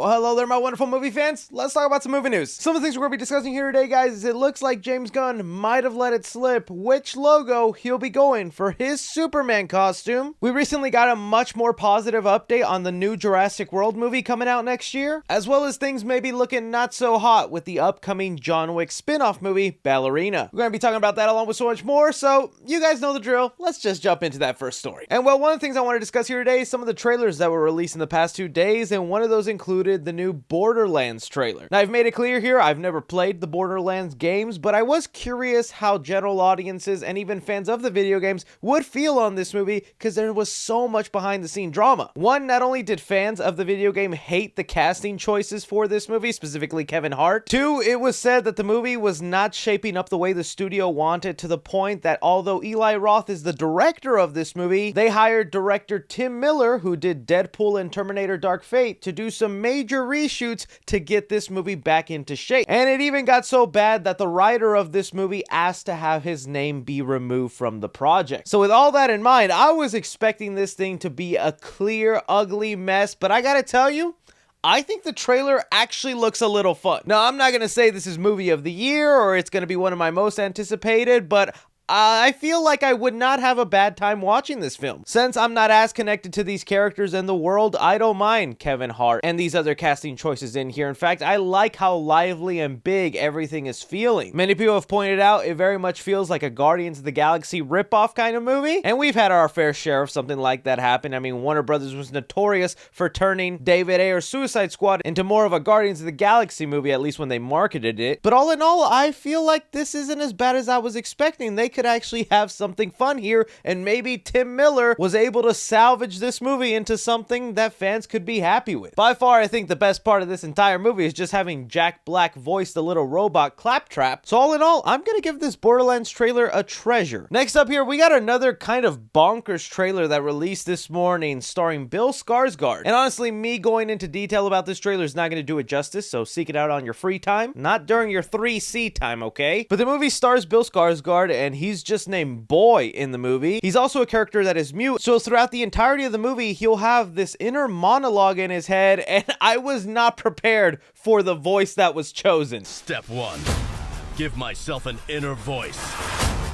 Well, hello there, my wonderful movie fans. Let's talk about some movie news. Some of the things we're going to be discussing here today, guys, is it looks like James Gunn might have let it slip which logo he'll be going for his Superman costume. We recently got a much more positive update on the new Jurassic World movie coming out next year, as well as things maybe looking not so hot with the upcoming John Wick spin-off movie, Ballerina. We're going to be talking about that along with so much more, so you guys know the drill. Let's just jump into that first story. And well, one of the things I want to discuss here today is some of the trailers that were released in the past 2 days, and one of those included the new Borderlands trailer. Now, I've made it clear here, I've never played the Borderlands games, but I was curious how general audiences and even fans of the video games would feel on this movie because there was so much behind the scene drama. One, not only did fans of the video game hate the casting choices for this movie, specifically Kevin Hart. Two, it was said that the movie was not shaping up the way the studio wanted, to the point that although Eli Roth is the director of this movie, they hired director Tim Miller, who did Deadpool and Terminator Dark Fate, to do some major reshoots to get this movie back into shape. And it even got so bad that the writer of this movie asked to have his name be removed from the project. So with all that in mind, I was expecting this thing to be a clear, ugly mess, but I gotta tell you, I think the trailer actually looks a little fun. Now, I'm not going to say this is movie of the year or it's going to be one of my most anticipated, but I feel like I would not have a bad time watching this film. Since I'm not as connected to these characters in the world, I don't mind Kevin Hart and these other casting choices in here. In fact, I like how lively and big everything is feeling. Many people have pointed out it very much feels like a Guardians of the Galaxy ripoff kind of movie, and we've had our fair share of something like that happen. I mean, Warner Brothers was notorious for turning David Ayer's Suicide Squad into more of a Guardians of the Galaxy movie, at least when they marketed it. But all in all, I feel like this isn't as bad as I was expecting. They could actually have something fun here, and maybe Tim Miller was able to salvage this movie into something that fans could be happy with. By far, I think the best part of this entire movie is just having Jack Black voice the little robot Claptrap. So all in all, I'm gonna give this Borderlands trailer a treasure. Next up here, we got another kind of bonkers trailer that released this morning starring Bill Skarsgård. And honestly, me going into detail about this trailer is not gonna do it justice, so seek it out on your free time, not during your 3C time, okay? But the movie stars Bill Skarsgård, and he's just named Boy in the movie. He's also a character that is mute, so throughout the entirety of the movie, he'll have this inner monologue in his head, and I was not prepared for the voice that was chosen. Step 1. Give myself an inner voice.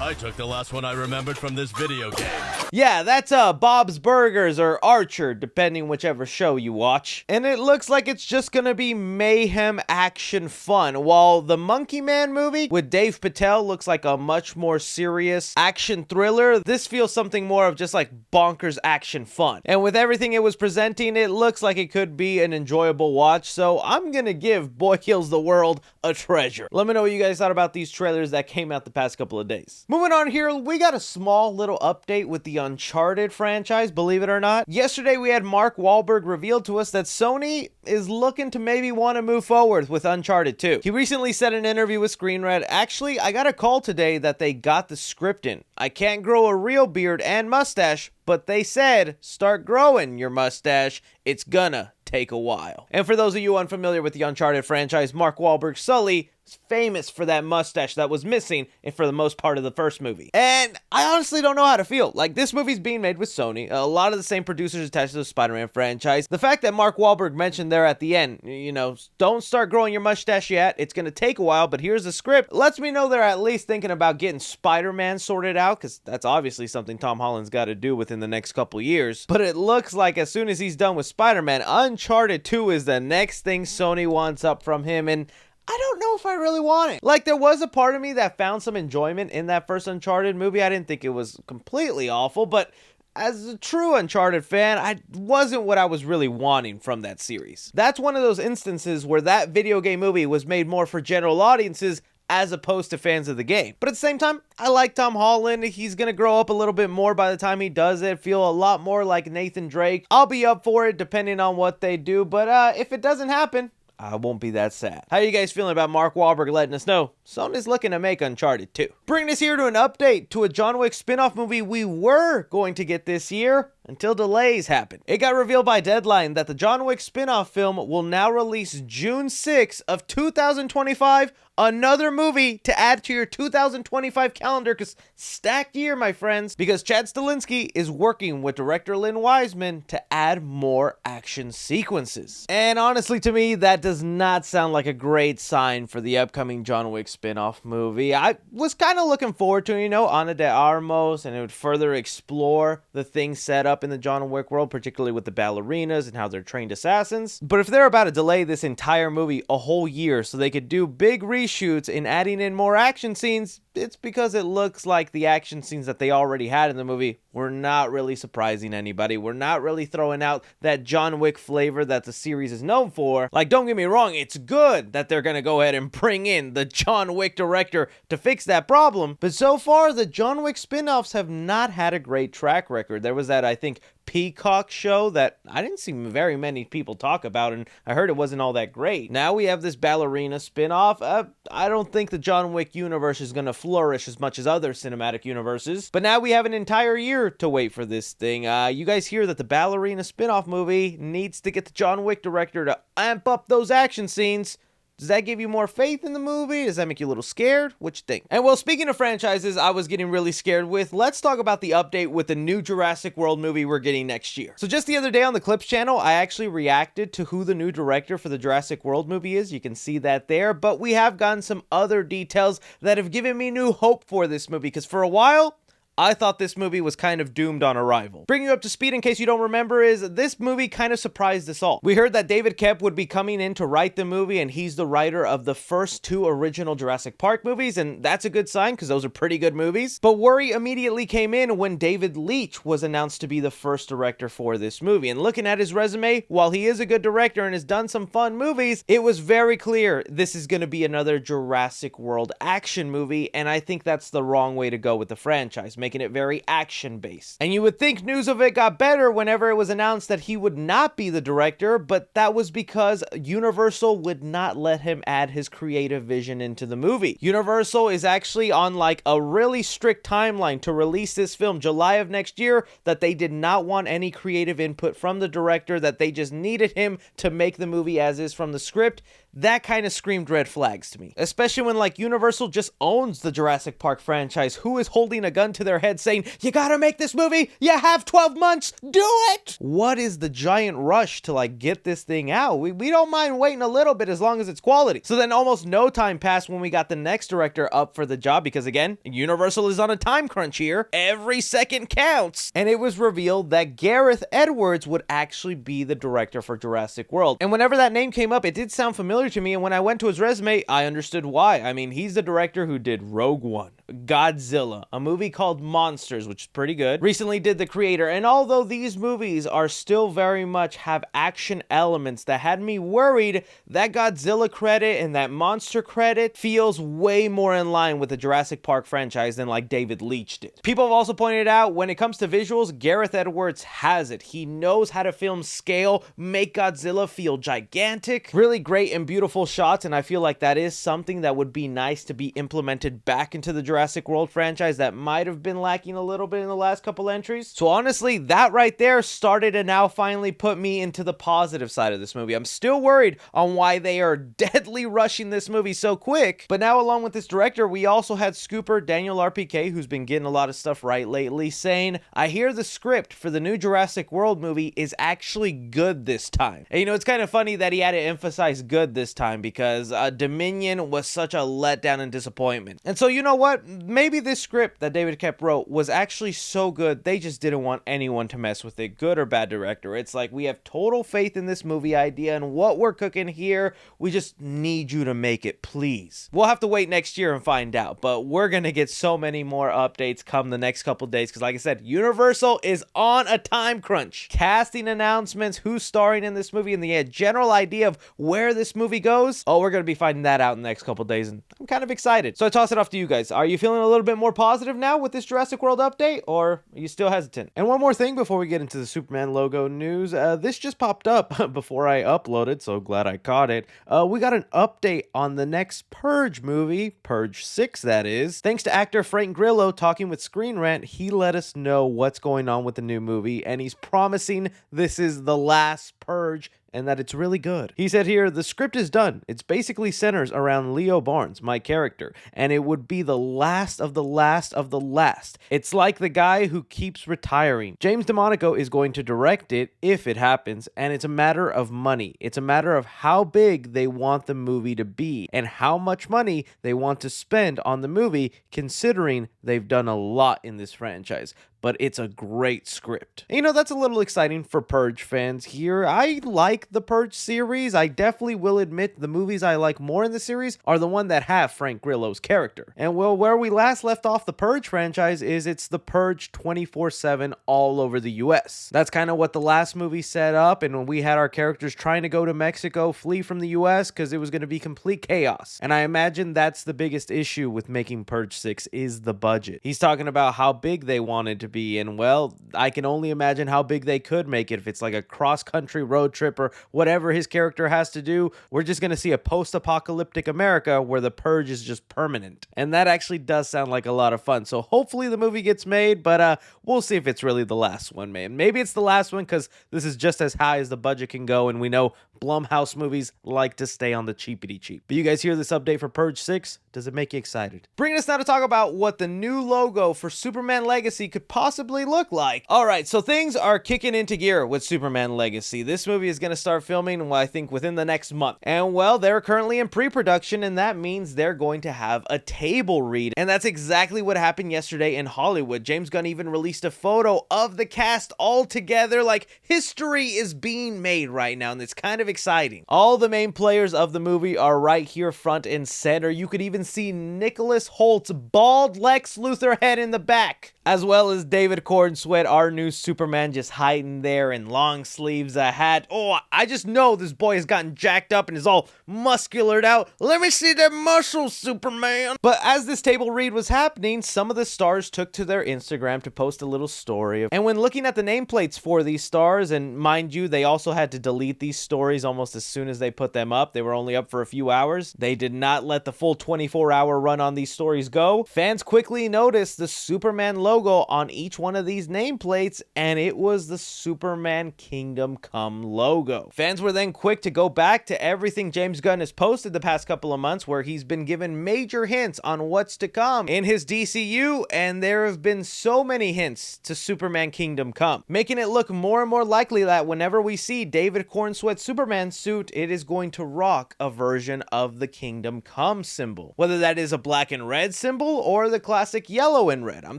I took the last one I remembered from this video game. Yeah, that's Bob's Burgers or Archer, depending whichever show you watch. And it looks like it's just gonna be mayhem action fun, while the Monkey Man movie with Dave Patel looks like a much more serious action thriller. This feels something more of just like bonkers action fun. And with everything it was presenting, it looks like it could be an enjoyable watch, so I'm gonna give Boy Kills the World a treasure. Let me know what you guys thought about these trailers that came out the past couple of days. Moving on here, we got a small little update with the Uncharted franchise, believe it or not. Yesterday, we had Mark Wahlberg reveal to us that Sony is looking to maybe want to move forward with Uncharted 2. He recently said in an interview with Screen Rant, "Actually, I got a call today that they got the script in. I can't grow a real beard and mustache, but they said, start growing your mustache. It's gonna take a while." And for those of you unfamiliar with the Uncharted franchise, Mark Wahlberg's Sully is famous for that mustache that was missing and for the most part of the first movie. And I honestly don't know how to feel. Like, this movie's being made with Sony, a lot of the same producers attached to the Spider-Man franchise. The fact that Mark Wahlberg mentioned there at the end, you know, don't start growing your mustache yet, it's gonna take a while, but here's the script, lets me know they're at least thinking about getting Spider-Man sorted out, because that's obviously something Tom Holland's got to do within the next couple years. But it looks like as soon as he's done with Spider-Man, Uncharted 2 is the next thing Sony wants up from him, and I don't know if I really want it. Like, there was a part of me that found some enjoyment in that first Uncharted movie. I didn't think it was completely awful, but as a true Uncharted fan, I wasn't what I was really wanting from that series. That's one of those instances where that video game movie was made more for general audiences as opposed to fans of the game. But at the same time, I like Tom Holland. He's gonna grow up a little bit more by the time he does it, feel a lot more like Nathan Drake. I'll be up for it depending on what they do, but if it doesn't happen, I won't be that sad. How are you guys feeling about Mark Wahlberg letting us know Sony's looking to make Uncharted 2? Bringing us here to an update to a John Wick spin-off movie we were going to get this year, until delays happen. It got revealed by Deadline that the John Wick spin-off film will now release June 6th of 2025, another movie to add to your 2025 calendar, because stacked year, my friends, because Chad Stahelski is working with director Lynn Wiseman to add more action sequences. And honestly, to me, that does not sound like a great sign for the upcoming John Wick spin-off movie. I was kind of looking forward to, Ana de Armas, and it would further explore the things set up in the John Wick world, particularly with the ballerinas and how they're trained assassins. But if they're about to delay this entire movie a whole year so they could do big reshoots and adding in more action scenes, it's because it looks like the action scenes that they already had in the movie were not really surprising anybody. We're not really throwing out that John Wick flavor that the series is known for. Like, don't get me wrong, it's good that they're gonna go ahead and bring in the John Wick director to fix that problem, but so far the John Wick spin-offs have not had a great track record. There was that, I think, Peacock show that I didn't see very many people talk about, and I heard it wasn't all that great. Now we have this Ballerina spin-off. I don't think the John Wick universe is going to flourish as much as other cinematic universes, but now we have an entire year to wait for this thing. You guys hear that the Ballerina spin-off movie needs to get the John Wick director to amp up those action scenes. Does that give you more faith in the movie? Does that make you a little scared? What you think? And well, speaking of franchises I was getting really scared with, let's talk about the update with the new Jurassic World movie we're getting next year. So just the other day on the Clips channel, I actually reacted to who the new director for the Jurassic World movie is. You can see that there, but we have gotten some other details that have given me new hope for this movie, because for a while, I thought this movie was kind of doomed on arrival. Bringing you up to speed in case you don't remember is this movie kind of surprised us all. We heard that David Koepp would be coming in to write the movie, and he's the writer of the first two original Jurassic Park movies, and that's a good sign because those are pretty good movies. But worry immediately came in when David Leitch was announced to be the first director for this movie. And looking at his resume, while he is a good director and has done some fun movies, it was very clear this is going to be another Jurassic World action movie, and I think that's the wrong way to go with the franchise, making it very action-based. And you would think news of it got better whenever it was announced that he would not be the director, but that was because Universal would not let him add his creative vision into the movie. Universal is actually on like a really strict timeline to release this film July of next year, that they did not want any creative input from the director, that they just needed him to make the movie as is from the script. That kind of screamed red flags to me, especially when like Universal just owns the Jurassic Park franchise. Who is holding a gun to their head saying, you gotta make this movie, you have 12 months, do it? What is the giant rush to like get this thing out? We don't mind waiting a little bit as long as it's quality. So then almost no time passed when we got the next director up for the job, because again, Universal is on a time crunch here. Every second counts. And it was revealed that Gareth Edwards would actually be the director for Jurassic World. And whenever that name came up, it did sound familiar to me, and when I went to his resume, I understood why. I mean, he's the director who did Rogue One, Godzilla, a movie called Monsters, which is pretty good. Recently did The Creator, and although these movies are still very much have action elements that had me worried, that Godzilla credit and that Monster credit feels way more in line with the Jurassic Park franchise than like David Leitch did. People have also pointed out when it comes to visuals, Gareth Edwards has it. He knows how to film scale, make Godzilla feel gigantic, really great and beautiful shots, and I feel like that is something that would be nice to be implemented back into the Jurassic World franchise that might have been lacking a little bit in the last couple entries. So honestly, that right there started to now finally put me into the positive side of this movie. I'm still worried on why they are deadly rushing this movie so quick, but now along with this director, we also had scooper Daniel RPK, who's been getting a lot of stuff right lately, saying, I hear the script for the new Jurassic World movie is actually good this time. And it's kind of funny that he had to emphasize good this time, because Dominion was such a letdown and disappointment. And so you know what? Maybe this script that David Koepp wrote was actually so good, they just didn't want anyone to mess with it, good or bad director. It's like, we have total faith in this movie idea and what we're cooking here. We just need you to make it, please. We'll have to wait next year and find out, but we're gonna get so many more updates come the next couple days, because like I said, Universal is on a time crunch. Casting announcements, who's starring in this movie, and the general idea of where this movie goes, oh, we're gonna be finding that out in the next couple days, and I'm kind of excited. So I toss it off to you guys. Are you you feeling a little bit more positive now with this Jurassic World update, or are you still hesitant? And one more thing before we get into the Superman logo news, this just popped up before I uploaded, so glad I caught it. We got an update on the next Purge movie, Purge 6 that is. Thanks to actor Frank Grillo talking with Screen Rant, he let us know what's going on with the new movie, and he's promising this is the last Purge and that it's really good. He said here, the script is done. It's basically centers around Leo Barnes, my character, and it would be the last of the last of the last. It's like the guy who keeps retiring. James DeMonico is going to direct it if it happens, and it's a matter of money. It's a matter of how big they want the movie to be and how much money they want to spend on the movie, considering they've done a lot in this franchise. But it's a great script. You know, that's a little exciting for Purge fans here. I like the Purge series. I definitely will admit the movies I like more in the series are the one that have Frank Grillo's character. And well, where we last left off the Purge franchise is it's the Purge 24/7 all over the US. That's kind of what the last movie set up, and when we had our characters trying to go to Mexico, flee from the US because it was going to be complete chaos. And I imagine that's the biggest issue with making Purge 6 is the budget. He's talking about how big they wanted to be, and well, I can only imagine how big they could make it if it's like a cross-country road trip or whatever his character has to do. We're just going to see a post-apocalyptic America where the Purge is just permanent, and that actually does sound like a lot of fun. So hopefully the movie gets made, but we'll see if it's really the last one, man. Maybe it's the last one because this is just as high as the budget can go, and we know Blumhouse movies like to stay on the cheapity cheap. But you guys hear this update for Purge 6? Does it make you excited? Bringing us now to talk about what the new logo for Superman Legacy could possibly look like. Alright, so things are kicking into gear with Superman Legacy. This movie is going to start filming, well, I think within the next month. And well, they're currently in pre-production, and that means they're going to have a table read. And that's exactly what happened yesterday in Hollywood. James Gunn even released a photo of the cast all together. Like, history is being made right now, and it's kind of exciting. All the main players of the movie are right here front and center. You could even see Nicholas Holt's bald Lex Luthor head in the back, as well as David Cornsweet, our new Superman, just hiding there in long sleeves, a hat. Oh, I just know this boy has gotten jacked up and is all musculared out. Let me see that muscle, Superman. But as this table read was happening, some of the stars took to their Instagram to post a little story. And when looking at the nameplates for these stars, and mind you, they also had to delete these stories almost as soon as they put them up. They were only up for a few hours. They did not let the full 24-hour run on these stories go. Fans quickly noticed the Superman logo on each one of these nameplates, and it was the Superman Kingdom Come logo. Fans were then quick to go back to everything James Gunn has posted the past couple of months, where he's been given major hints on what's to come in his DCU, and there have been so many hints to Superman Kingdom Come, making it look more and more likely that whenever we see David Cornsweet's Superman suit, it is going to rock a version of the Kingdom Come symbol, whether that is a black and red symbol or the classic yellow and red. I'm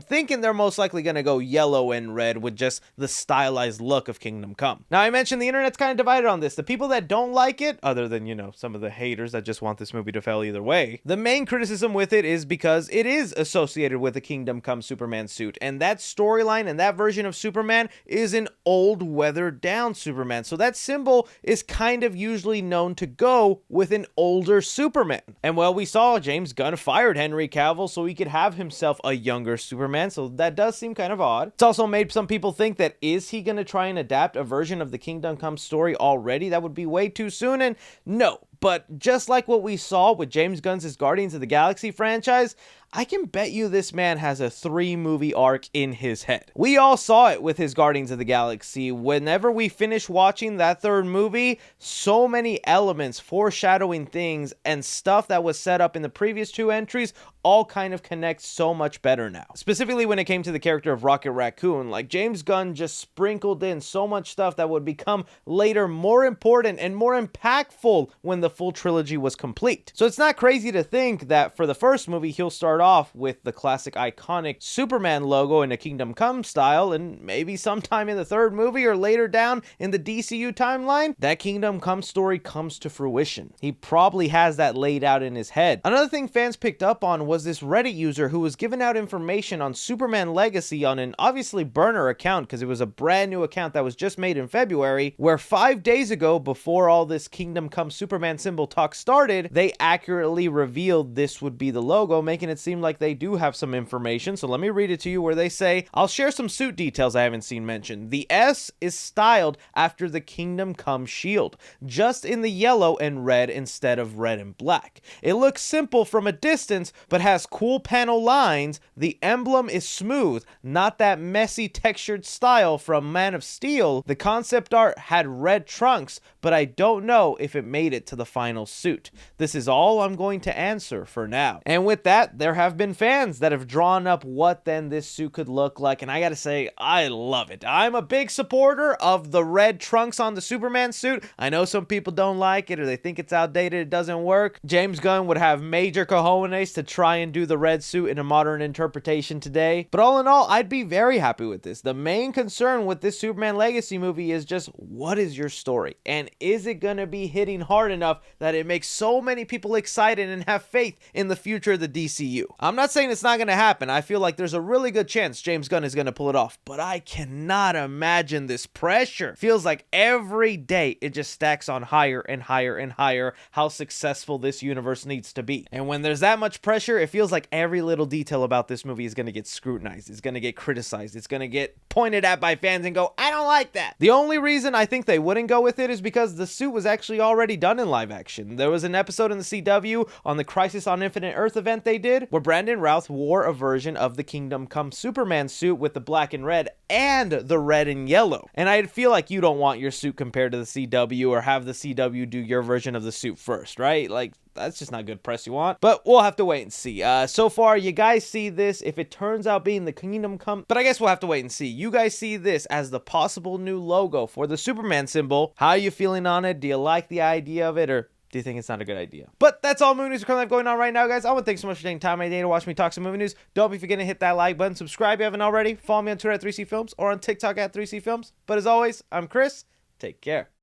thinking they're most likely going to go yellow and red with just the stylized look of Kingdom Come. Now, I mentioned the internet's kind of divided on this. The people that don't like it, other than, you know, some of the haters that just want this movie to fail either way, the main criticism with it is because it is associated with the Kingdom Come Superman suit, and that storyline and that version of Superman is an old, weathered down Superman. So that symbol is kind of usually known to go with an older Superman. And well, we saw James Gunn fired Henry Cavill so he could have himself a younger Superman, so that does seem kind of odd. It's also made some people think that is he going to try and adapt a version of the Kingdom Come story already? That would be way too soon, and no. But just like what we saw with James Gunn's Guardians of the Galaxy franchise, I can bet you this man has a 3-movie arc in his head. We all saw it with his Guardians of the Galaxy. Whenever we finished watching that 3rd movie, so many elements, foreshadowing things, and stuff that was set up in the previous 2 entries all kind of connect so much better now. Specifically when it came to the character of Rocket Raccoon, like James Gunn just sprinkled in so much stuff that would become later more important and more impactful when the full trilogy was complete. So it's not crazy to think that for the first movie, he'll start off with the classic iconic Superman logo in a Kingdom Come style, and maybe sometime in the 3rd movie or later down in the DCU timeline, that Kingdom Come story comes to fruition. He probably has that laid out in his head. Another thing fans picked up on was this Reddit user who was giving out information on Superman Legacy on an obviously burner account, because it was a brand new account that was just made in February, where 5 days ago, before all this Kingdom Come Superman symbol talk started, they accurately revealed this would be the logo, making it seem like they do have some information. So let me read it to you where they say, I'll share some suit details I haven't seen mentioned. The S is styled after the Kingdom Come shield, just in the yellow and red instead of red and black. It looks simple from a distance, but has cool panel lines. The emblem is smooth, not that messy textured style from Man of Steel. The concept art had red trunks, but I don't know if it made it to the final suit. This is all I'm going to answer for now. And with that, there have been fans that have drawn up what then this suit could look like, and I gotta say, I love it. I'm a big supporter of the red trunks on the Superman suit. I know some people don't like it or they think it's outdated, it doesn't work. James Gunn would have major cojones to try and do the red suit in a modern interpretation today. But all in all, I'd be very happy with this. The main concern with this Superman Legacy movie is just, what is your story? And is it gonna be hitting hard enough that it makes so many people excited and have faith in the future of the DCU? I'm not saying it's not gonna happen. I feel like there's a really good chance James Gunn is gonna pull it off, but I cannot imagine this pressure. Feels like every day it just stacks on higher and higher and higher how successful this universe needs to be. And when there's that much pressure, it feels like every little detail about this movie is gonna get scrutinized, it's gonna get criticized, it's gonna get pointed at by fans and go, I don't like that. The only reason I think they wouldn't go with it is because the suit was actually already done in live action. There was an episode in the CW on the Crisis on Infinite Earth event they did where Brandon Routh wore a version of the Kingdom Come Superman suit with the black and red and the red and yellow. And I feel like you don't want your suit compared to the CW or have the CW do your version of the suit first, right? Like, that's just not good press you want. But we'll have to wait and see. So far, you guys see this, if it turns out being the Kingdom Come, but I guess we'll have to wait and see. You guys see this as the possible new logo for the Superman symbol. How are you feeling on it? Do you like the idea of it, or do you think it's not a good idea? But that's all movie news currently going on right now, guys. I want to thank you so much for taking time out of your day to watch me talk some movie news. Don't be forgetting to hit that like button. Subscribe if you haven't already. Follow me on Twitter at 3C Films or on TikTok at 3C Films. But as always, I'm Chris. Take care.